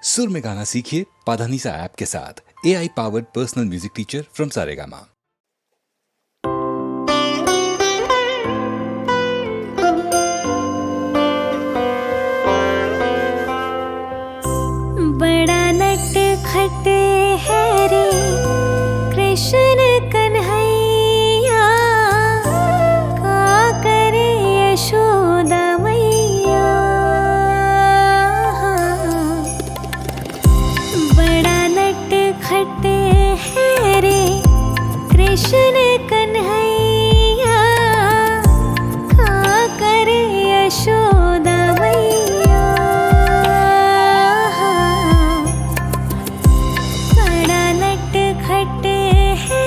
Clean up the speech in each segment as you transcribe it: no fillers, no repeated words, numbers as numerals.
सुर में गाना सीखिए पाधानीसा ऐप के साथ। AI powered personal music teacher from Saregama. बड़ा नटखट है रे कृष्ण कन्हैया, का करे यशोदा मैया। बड़ा नटखट है रे कृष्ण कन्हैया, का करे यशोदा मैया। बड़ा नटखट है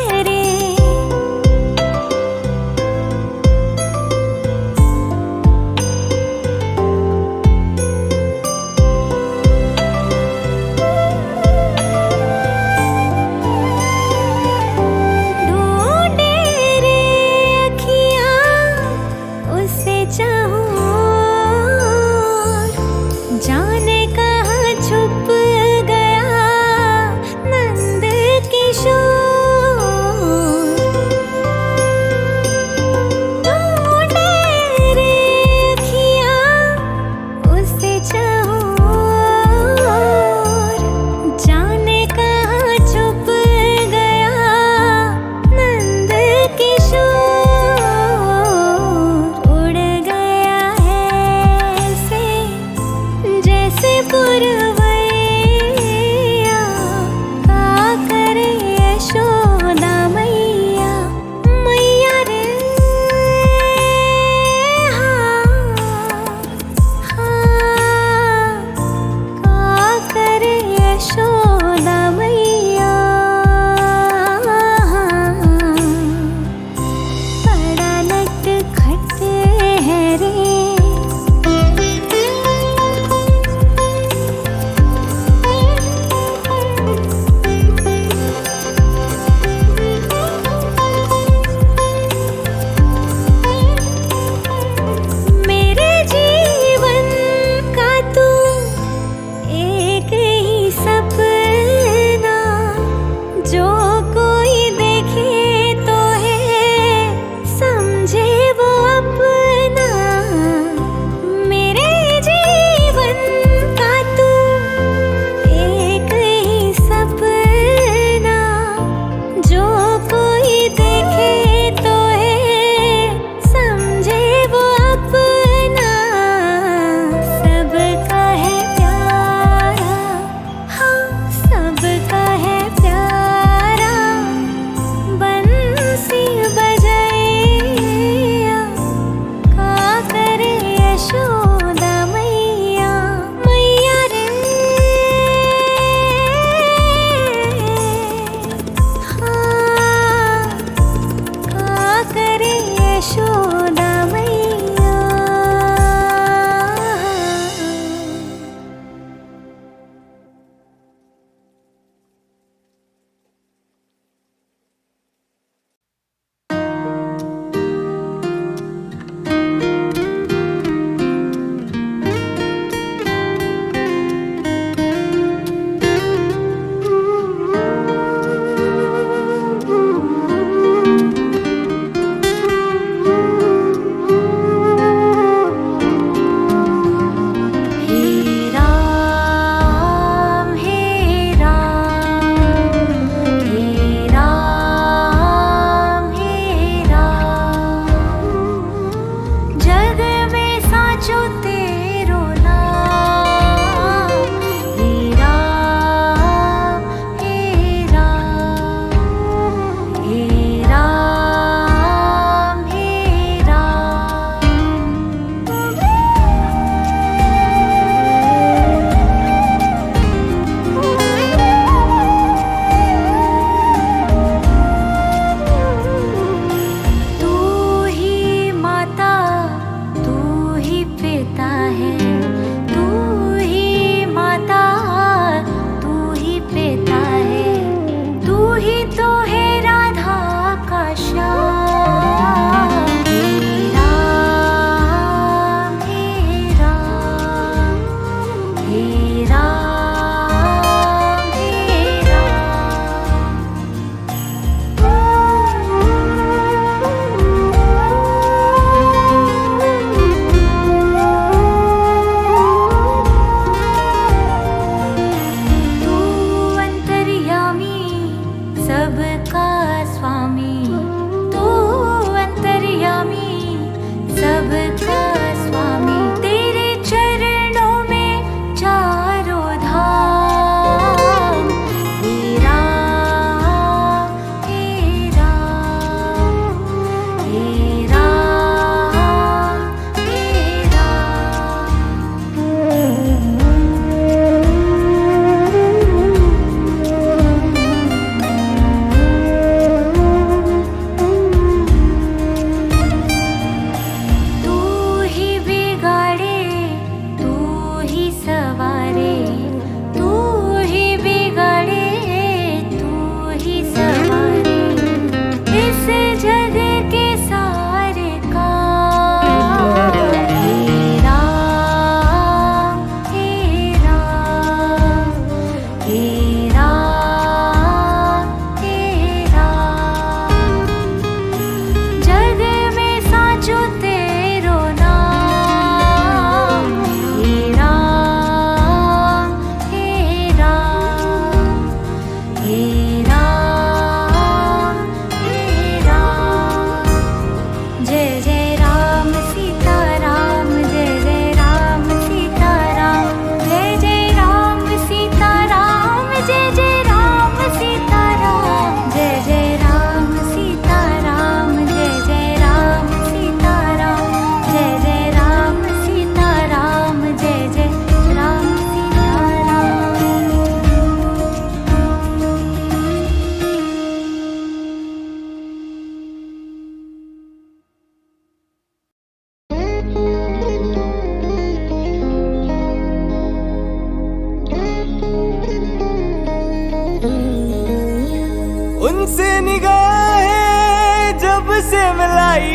उनसे निगाहें जब से मिलाई,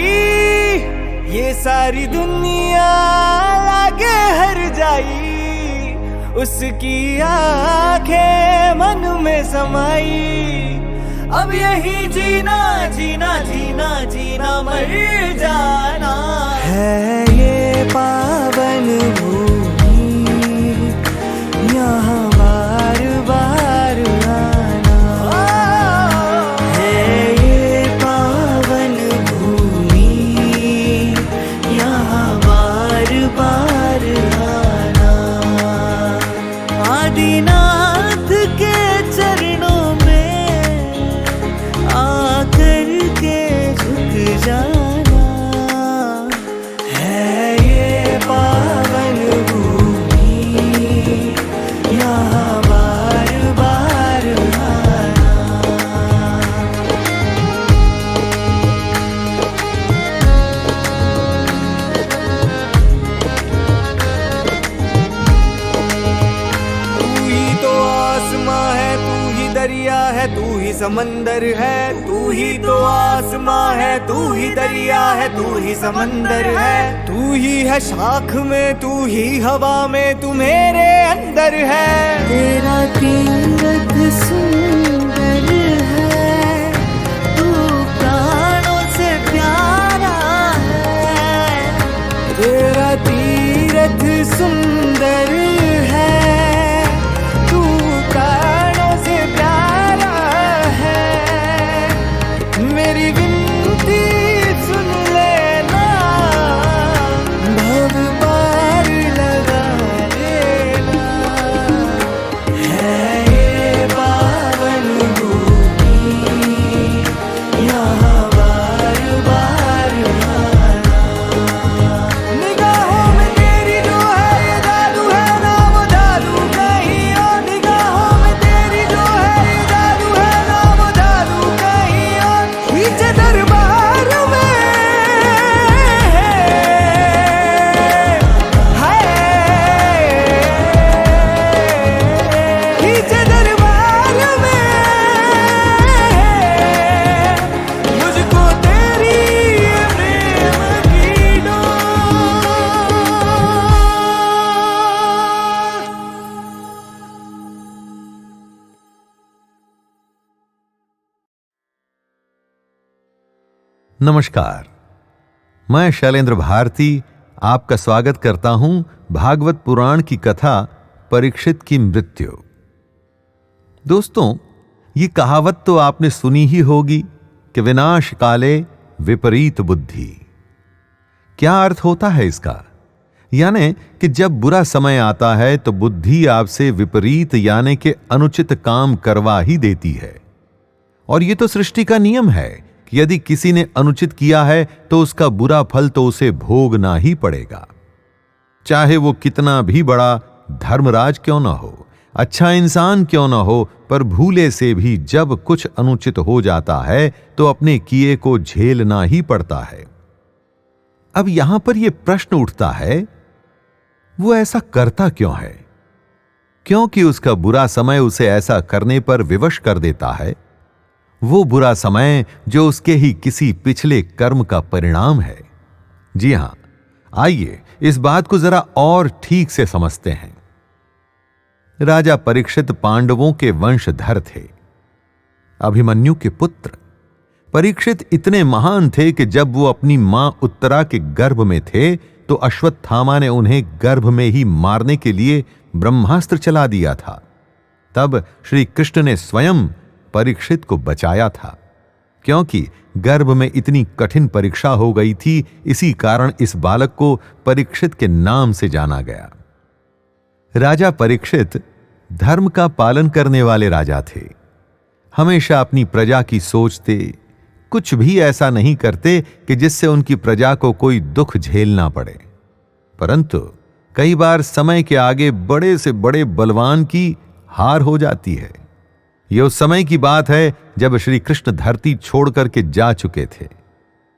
ये सारी दुनिया लागे हर जाई। उसकी आंखें मन में समाई, अब यही जीना जीना जीना जीना मर जाना है। ये पावन भूमि, यहाँ बार बार आना है। ये पावन भूमि, यहाँ बार बार आना। आदिनाथ के चरणों में आकर के झुक जाना है। ये पावन भूमि, यहाँ बार बार आना। तू ही तो आसमां है, तू ही दरिया है, तू ही समंदर है। तू ही तो आसमां है, तू ही दरिया है, तू ही समंदर है। तू ही है शाख में, तू ही हवा में, तू मेरे अंदर है। तेरा तीरथ सुंदर है, तू प्राणों से प्यारा है। तेरा तीरथ सुंदर है, तू प्राणों से प्यारा है। मेरी विनती सुन लेना, भव पार लगा लेना है। ये पावन भूमि, यहाँ बार बार आना। निगाहों में तेरी जो है ये जादू है ना वो जादू कहीं और। निगाहों में तेरी जो है ये जादू है ना वो जादू कहीं और। पीछे दरबार में है, पीछे दरबार में मुझको तेरी ये प्रेम की डोर। नमस्कार, मैं शैलेंद्र भारती आपका स्वागत करता हूं भागवत पुराण की कथा परीक्षित की मृत्यु। दोस्तों, ये कहावत तो आपने सुनी ही होगी कि विनाश काले विपरीत बुद्धि। क्या अर्थ होता है इसका? यानी कि जब बुरा समय आता है तो बुद्धि आपसे विपरीत यानी कि अनुचित काम करवा ही देती है। और ये तो सृष्टि का नियम है कि यदि किसी ने अनुचित किया है तो उसका बुरा फल तो उसे भोगना ही पड़ेगा, चाहे वो कितना भी बड़ा धर्मराज क्यों ना हो, अच्छा इंसान क्यों ना हो। पर भूले से भी जब कुछ अनुचित हो जाता है तो अपने किए को झेलना ही पड़ता है। अब यहां पर यह प्रश्न उठता है, वो ऐसा करता क्यों है? क्योंकि उसका बुरा समय उसे ऐसा करने पर विवश कर देता है। वो बुरा समय जो उसके ही किसी पिछले कर्म का परिणाम है। जी हां, आइए इस बात को जरा और ठीक से समझते हैं। राजा परीक्षित पांडवों के वंशधर थे, अभिमन्यु के पुत्र। परीक्षित इतने महान थे कि जब वो अपनी मां उत्तरा के गर्भ में थे तो अश्वत्थामा ने उन्हें गर्भ में ही मारने के लिए ब्रह्मास्त्र चला दिया था। तब श्री कृष्ण ने स्वयं परीक्षित को बचाया था, क्योंकि गर्भ में इतनी कठिन परीक्षा हो गई थी। इसी कारण इस बालक को परीक्षित के नाम से जाना गया। राजा परीक्षित धर्म का पालन करने वाले राजा थे। हमेशा अपनी प्रजा की सोचते, कुछ भी ऐसा नहीं करते कि जिससे उनकी प्रजा को कोई दुख झेलना पड़े। परंतु कई बार समय के आगे बड़े से बड़े बलवान की हार हो जाती है। यह उस समय की बात है जब श्री कृष्ण धरती छोड़ करके जा चुके थे।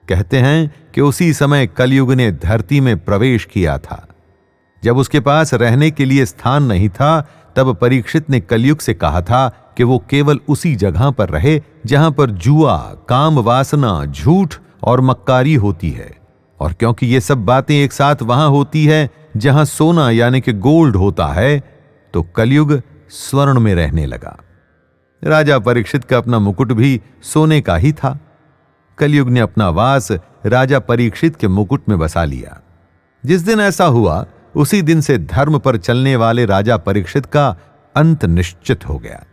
कहते हैं कि उसी समय कलयुग ने धरती में प्रवेश किया था। जब उसके पास रहने के लिए स्थान नहीं था, तब परीक्षित ने कलयुग से कहा था कि वो केवल उसी जगह पर रहे जहां पर जुआ, काम वासना, झूठ और मक्कारी होती है। और क्योंकि ये सब बातें एक साथ वहां होती है जहां सोना यानी कि गोल्ड होता है, तो कलयुग स्वर्ण में रहने लगा। राजा परीक्षित का अपना मुकुट भी सोने का ही था। कलयुग ने अपना वास राजा परीक्षित के मुकुट में बसा लिया। जिस दिन ऐसा हुआ, उसी दिन से धर्म पर चलने वाले राजा परीक्षित का अंत निश्चित हो गया।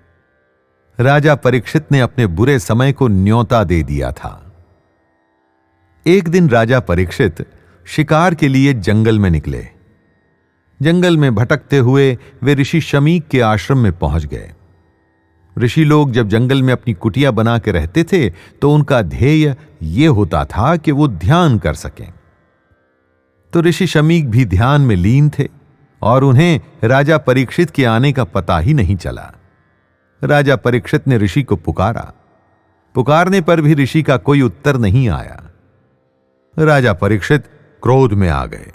राजा परीक्षित ने अपने बुरे समय को न्योता दे दिया था। एक दिन राजा परीक्षित शिकार के लिए जंगल में निकले। जंगल में भटकते हुए वे ऋषि शमीक के आश्रम में पहुंच गए। ऋषि लोग जब जंगल में अपनी कुटिया बना के रहते थे तो उनका ध्येय यह होता था कि वो ध्यान कर सकें। तो ऋषि शमीक भी ध्यान में लीन थे और उन्हें राजा परीक्षित के आने का पता ही नहीं चला। राजा परीक्षित ने ऋषि को पुकारा। पुकारने पर भी ऋषि का कोई उत्तर नहीं आया। राजा परीक्षित क्रोध में आ गए।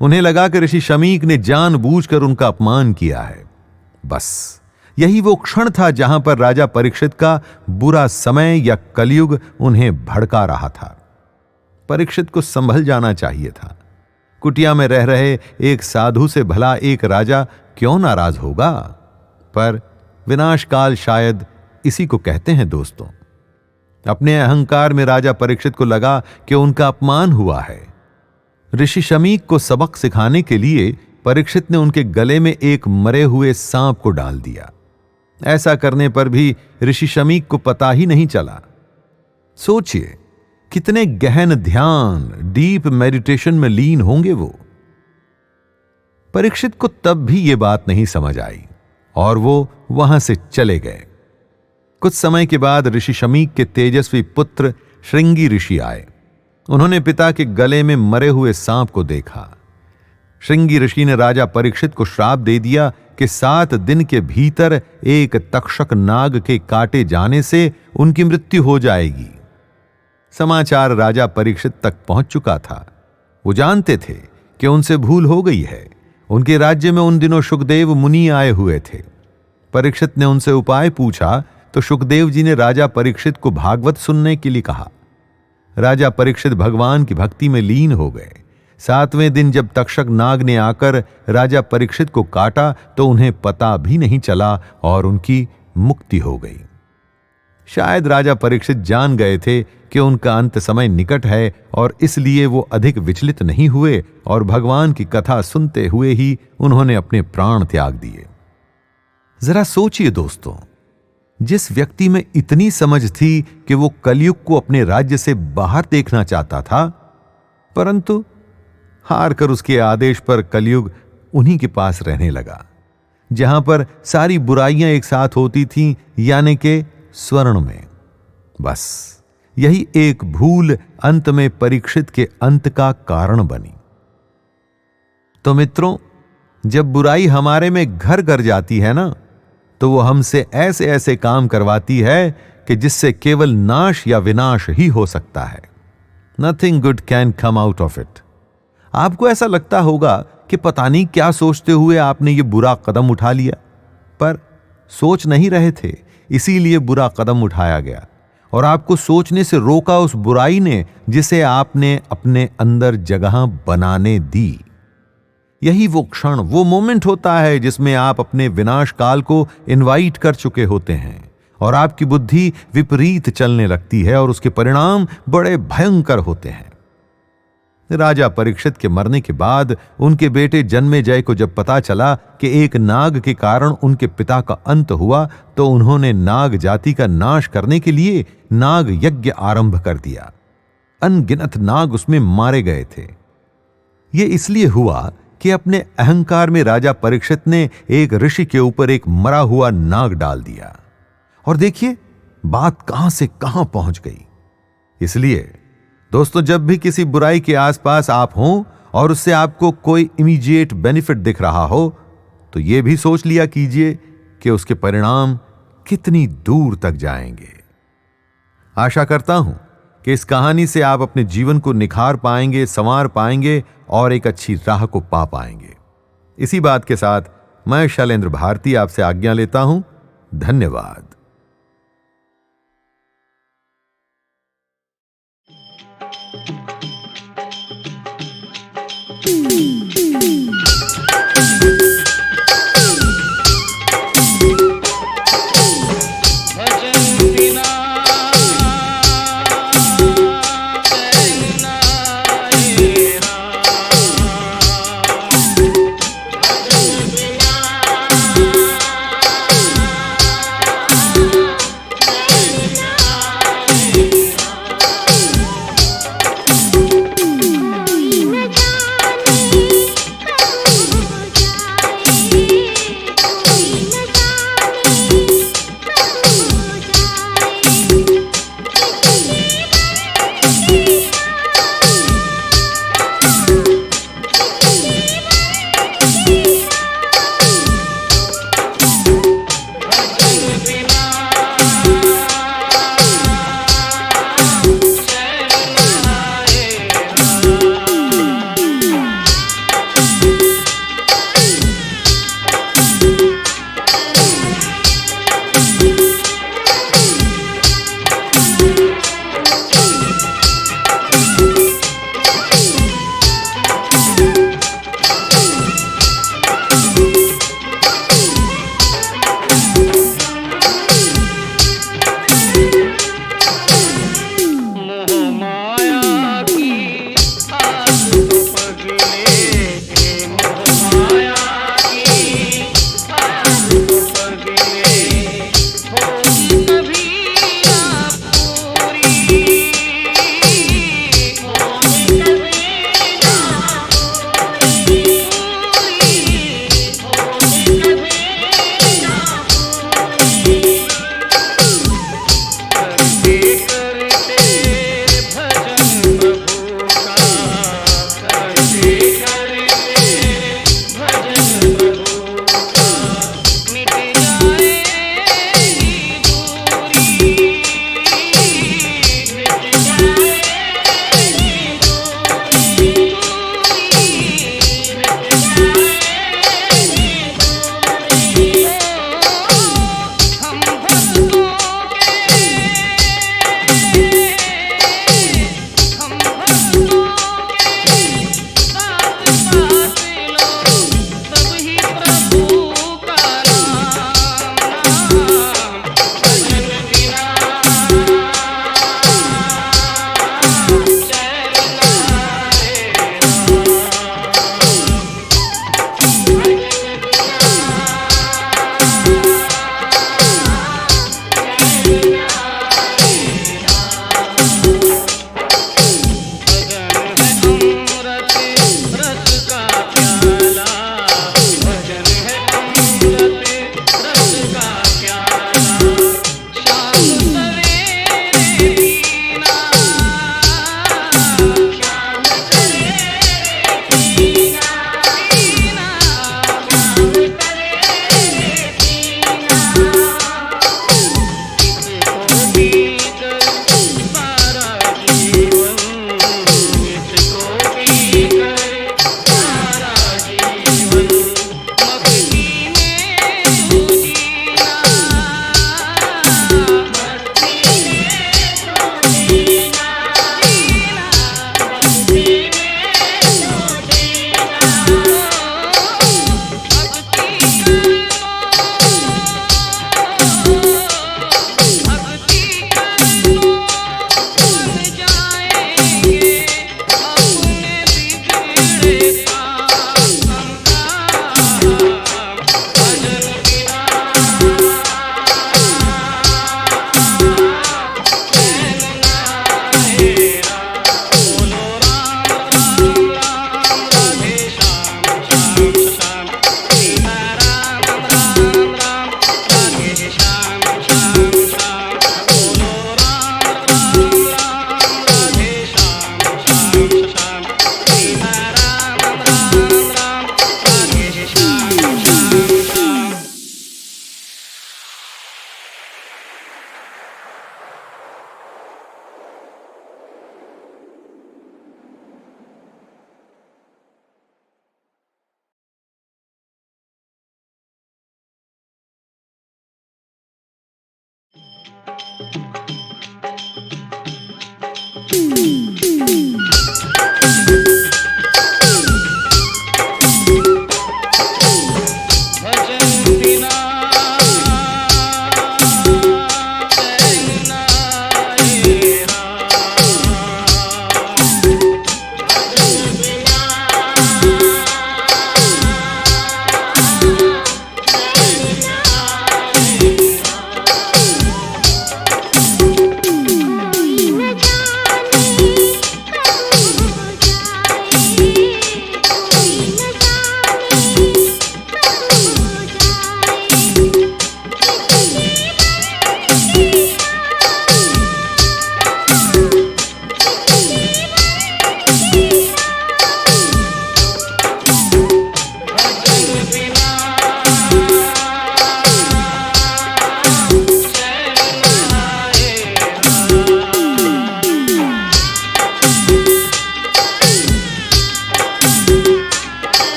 उन्हें लगा कि ऋषि शमीक ने जानबूझकर उनका अपमान किया है। बस यही वो क्षण था जहां पर राजा परीक्षित का बुरा समय या कलयुग उन्हें भड़का रहा था। परीक्षित को संभल जाना चाहिए था। कुटिया में रह रहे एक साधु से भला एक राजा क्यों नाराज होगा? पर विनाशकाल शायद इसी को कहते हैं दोस्तों। अपने अहंकार में राजा परीक्षित को लगा कि उनका अपमान हुआ है। ऋषि शमीक को सबक सिखाने के लिए परीक्षित ने उनके गले में एक मरे हुए सांप को डाल दिया। ऐसा करने पर भी ऋषि शमीक को पता ही नहीं चला। सोचिए कितने गहन ध्यान, डीप मेडिटेशन में लीन होंगे वो। परीक्षित को तब भी यह बात नहीं समझ आई और वो वहां से चले गए। कुछ समय के बाद ऋषि शमीक के तेजस्वी पुत्र श्रृंगी ऋषि आए। उन्होंने पिता के गले में मरे हुए सांप को देखा। श्रृंगी ऋषि ने राजा परीक्षित को श्राप दे दिया कि 7 दिन के भीतर एक तक्षक नाग के काटे जाने से उनकी मृत्यु हो जाएगी। समाचार राजा परीक्षित तक पहुंच चुका था। वो जानते थे कि उनसे भूल हो गई है। उनके राज्य में उन दिनों शुकदेव मुनि आए हुए थे। परीक्षित ने उनसे उपाय पूछा तो शुकदेव जी ने राजा परीक्षित को भागवत सुनने के लिए कहा। राजा परीक्षित भगवान की भक्ति में लीन हो गए। 7वें दिन जब तक्षक नाग ने आकर राजा परीक्षित को काटा तो उन्हें पता भी नहीं चला और उनकी मुक्ति हो गई। शायद राजा परीक्षित जान गए थे कि उनका अंत समय निकट है और इसलिए वो अधिक विचलित नहीं हुए और भगवान की कथा सुनते हुए ही उन्होंने अपने प्राण त्याग दिए। जरा सोचिए दोस्तों, जिस व्यक्ति में इतनी समझ थी कि वो कलयुग को अपने राज्य से बाहर देखना चाहता था, परंतु हार कर उसके आदेश पर कलयुग उन्हीं के पास रहने लगा जहां पर सारी बुराइयां एक साथ होती थीं, यानी के स्वर्ण में। बस यही एक भूल अंत में परीक्षित के अंत का कारण बनी। तो मित्रों, जब बुराई हमारे में घर कर जाती है ना, तो वो हमसे ऐसे ऐसे काम करवाती है कि जिससे केवल नाश या विनाश ही हो सकता है। Nothing good can come out of it. आपको ऐसा लगता होगा कि पता नहीं क्या सोचते हुए आपने ये बुरा कदम उठा लिया, पर सोच नहीं रहे थे, इसीलिए बुरा कदम उठाया गया और आपको सोचने से रोका उस बुराई ने जिसे आपने अपने अंदर जगह बनाने दी। यही वो क्षण, वो मोमेंट होता है जिसमें आप अपने विनाश काल को इनवाइट कर चुके होते हैं और आपकी बुद्धि विपरीत चलने लगती है और उसके परिणाम बड़े भयंकर होते हैं। राजा परीक्षित के मरने के बाद उनके बेटे जन्मेजय को जब पता चला कि एक नाग के कारण उनके पिता का अंत हुआ, तो उन्होंने नाग जाति का नाश करने के लिए नाग यज्ञ आरंभ कर दिया। अनगिनत नाग उसमें मारे गए थे। यह इसलिए हुआ कि अपने अहंकार में राजा परीक्षित ने एक ऋषि के ऊपर एक मरा हुआ नाग डाल दिया। और देखिए बात कहां से कहां पहुंच गई। इसलिए दोस्तों, जब भी किसी बुराई के आसपास आप हों और उससे आपको कोई इमीडिएट बेनिफिट दिख रहा हो, तो यह भी सोच लिया कीजिए कि उसके परिणाम कितनी दूर तक जाएंगे। आशा करता हूं कि इस कहानी से आप अपने जीवन को निखार पाएंगे, संवार पाएंगे और एक अच्छी राह को पा पाएंगे। इसी बात के साथ मैं शैलेंद्र भारती आपसे आज्ञा लेता हूं। धन्यवाद।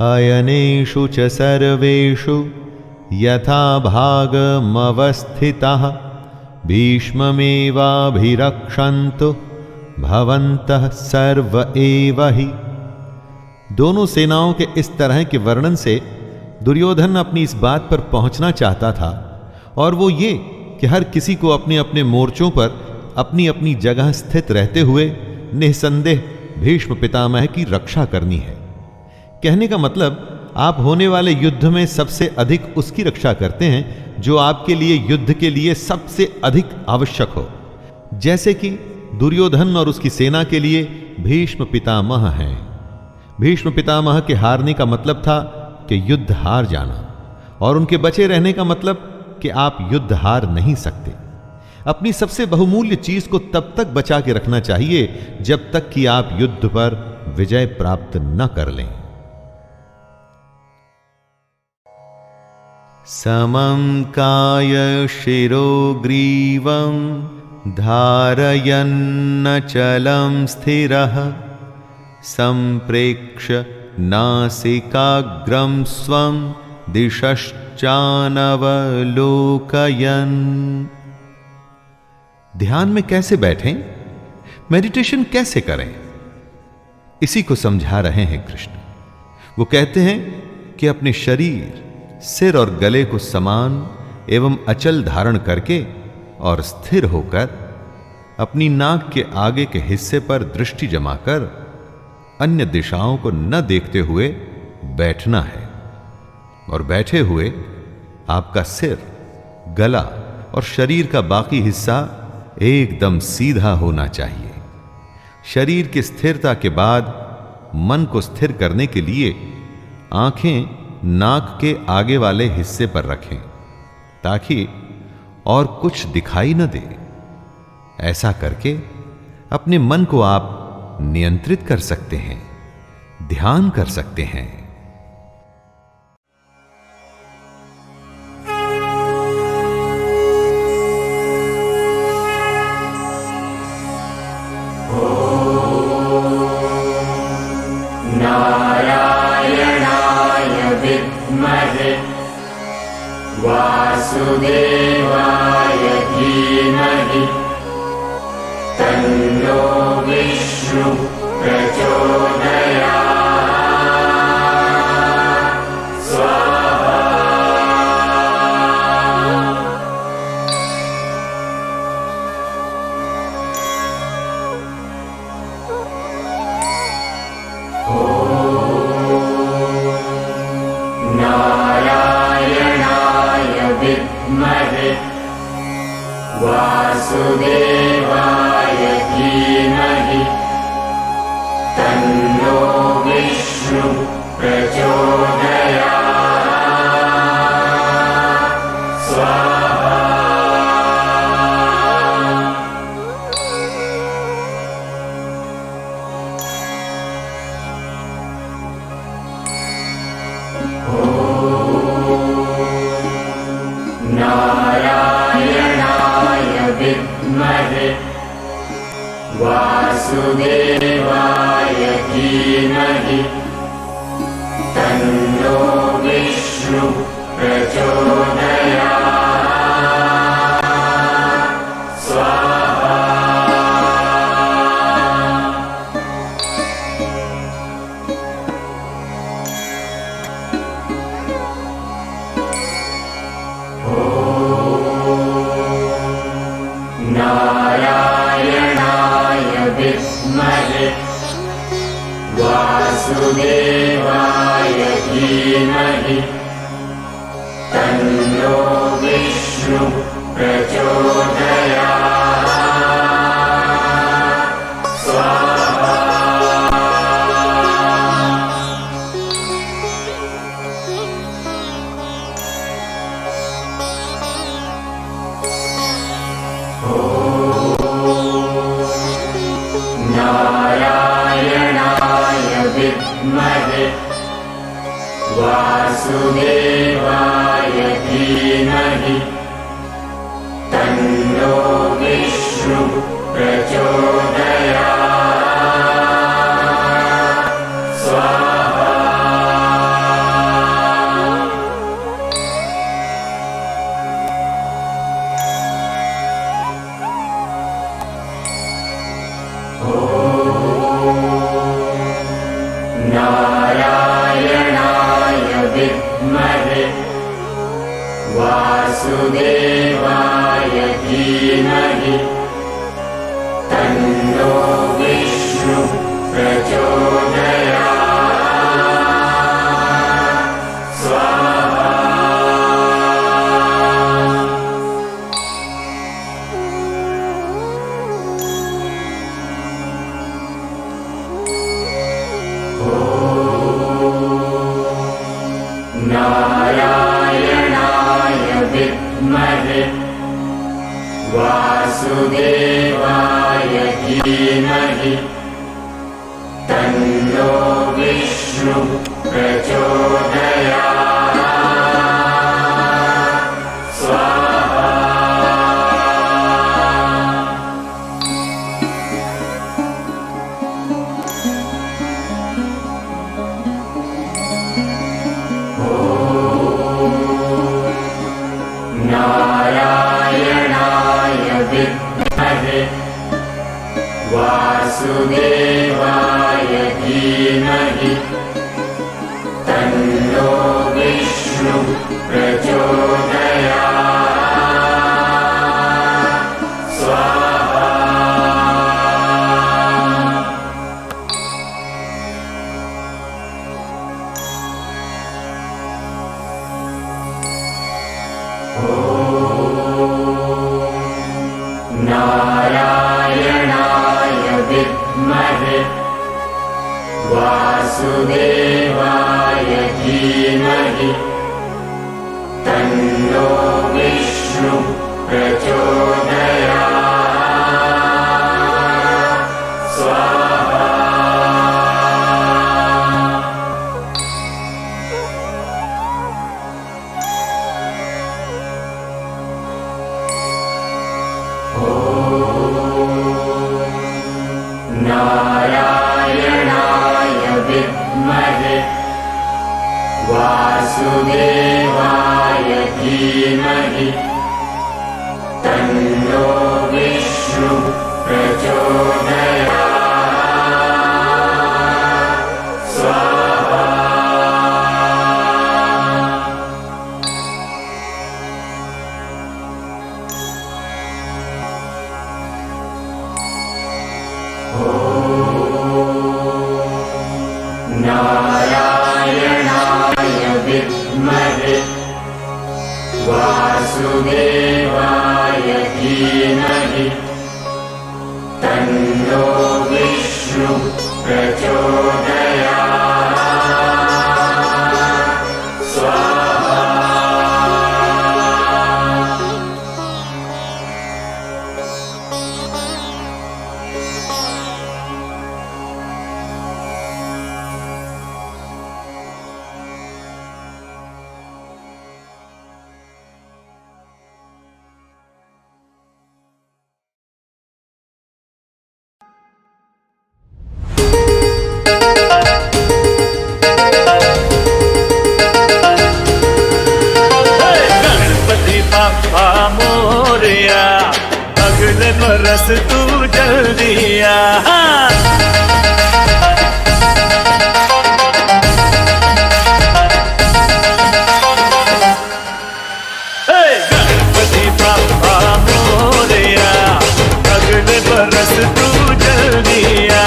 अयनेषु च सर्वेषु यथा भागमवस्थितः भीष्ममेवाभिरक्षन्तु भवन्तः सर्व एव हि। दोनों सेनाओं के इस तरह के वर्णन से दुर्योधन अपनी इस बात पर पहुंचना चाहता था, और वो ये कि हर किसी को अपने अपने मोर्चों पर अपनी अपनी जगह स्थित रहते हुए निसंदेह भीष्म पितामह की रक्षा करनी है। कहने का मतलब, आप होने वाले युद्ध में सबसे अधिक उसकी रक्षा करते हैं जो आपके लिए युद्ध के लिए सबसे अधिक आवश्यक हो। जैसे कि दुर्योधन और उसकी सेना के लिए भीष्म पितामह हैं। भीष्म पितामह के हारने का मतलब था कि युद्ध हार जाना, और उनके बचे रहने का मतलब कि आप युद्ध हार नहीं सकते। अपनी सबसे बहुमूल्य चीज को तब तक बचा के रखना चाहिए जब तक कि आप युद्ध पर विजय प्राप्त न कर लें। समं काय शिरो ग्रीवं धारयन्नचलं स्थिरः संप्रेक्ष्य नासिकाग्रं स्वं दिशश्चानवलोकयन्। ध्यान में कैसे बैठें, मेडिटेशन कैसे करें, इसी को समझा रहे हैं कृष्ण। वो कहते हैं कि अपने शरीर, सिर और गले को समान एवं अचल धारण करके और स्थिर होकर अपनी नाक के आगे के हिस्से पर दृष्टि जमाकर अन्य दिशाओं को न देखते हुए बैठना है। और बैठे हुए आपका सिर, गला और शरीर का बाकी हिस्सा एकदम सीधा होना चाहिए। शरीर की स्थिरता के बाद मन को स्थिर करने के लिए आंखें नाक के आगे वाले हिस्से पर रखें ताकि और कुछ दिखाई न दे। ऐसा करके अपने मन को आप नियंत्रित कर सकते हैं, ध्यान कर सकते हैं। नारायणाय विद्महे वासुदेवाय धीमहि तन्नो विष्णु प्रचोदयात्। स्वाहा। नारायणाय विद्महे वासुदेवाय धीमहि तन्नो विष्णु प्रचोदयात्। स्वाहा। नारायणाय विद्महे वासुदेवाय धीमहि तन्नो विष्णु प्रचोदयात्। स्वाहा। नारायणाय विद्महे वासुदेवाय धीमहि तन्नो विष्णु प्रचोदयात्। स्वाहा। नारायणाय विद्महे वासुदेवाय धीमहि तन्नो विष्णु प्रचोदयात्। स्वाहा। विद्महे वासुदेवाय धीमहि तन्नो विष्णु प्रचोदयात् स्वाहा। नारायणाय विद्महे वासुदेवाय धीमहि तन्नो विष्णु प्रचोदयात् स्वाहा। नारायणाय विद्महे वासुदेवाय धीमहि तन्नो विष्णु प्रचोदयात् स्वाहा। नारायणाय विद्महे वासुदेवाय धीमहि तन्नो विष्णु प्रचोदयात् स्वाहा। नारायणाय विद्महे वासुदेवाय धीमहि तन्नो विष्णु प्रचोदयात् स्वाहा। नारायणाय विद्महे वासुदेवाय धीमहि तन्नो विष्णु प्रचोदयात् स्वाहा। बाप्पा मोरया अगले बरस तू जल्दिया। गणपति बाप्पा मोरया अगले बरस तू जल्दिया।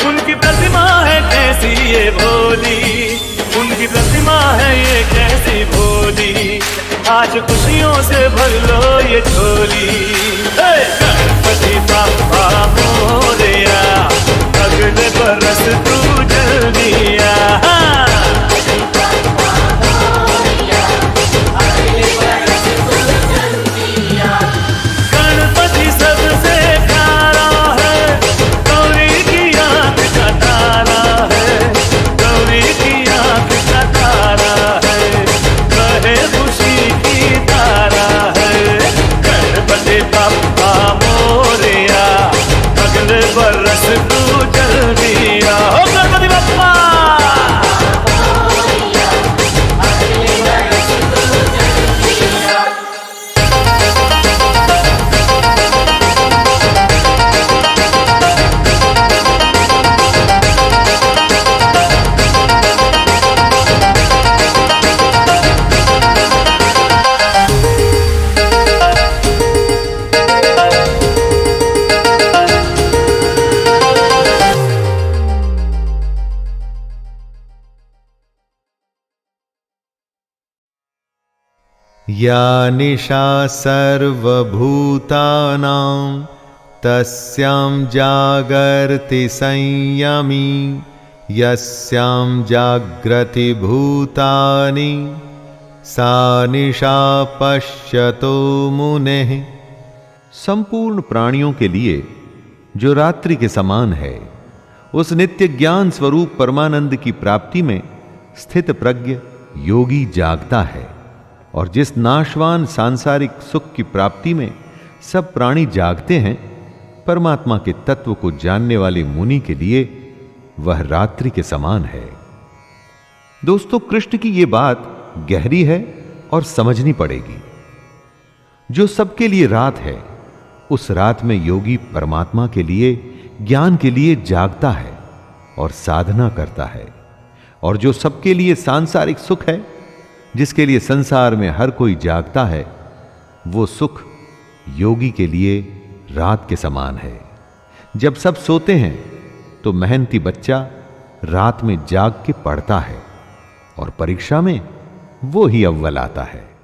उनकी प्रतिमा है कैसी ये भोली, उनकी प्रतिमा है ये कैसी भोली। आज खुशियों से भर लो ये झोली। गणपति बाप्पा मोरया या निशा सर्वभूतानां तस्यां जागर्ति संयमी यस्यां जाग्रति भूतानि सा निशा पश्यतो मुनेः। संपूर्ण प्राणियों के लिए जो रात्रि के समान है, उस नित्य ज्ञान स्वरूप परमानंद की प्राप्ति में स्थित प्रज्ञ योगी जागता है, और जिस नाशवान सांसारिक सुख की प्राप्ति में सब प्राणी जागते हैं, परमात्मा के तत्व को जानने वाले मुनि के लिए वह रात्रि के समान है। दोस्तों, कृष्ण की यह बात गहरी है और समझनी पड़ेगी। जो सबके लिए रात है, उस रात में योगी परमात्मा के लिए, ज्ञान के लिए जागता है और साधना करता है। और जो सबके लिए सांसारिक सुख है, जिसके लिए संसार में हर कोई जागता है, वो सुख योगी के लिए रात के समान है। जब सब सोते हैं तो मेहनती बच्चा रात में जाग के पढ़ता है और परीक्षा में वो ही अव्वल आता है।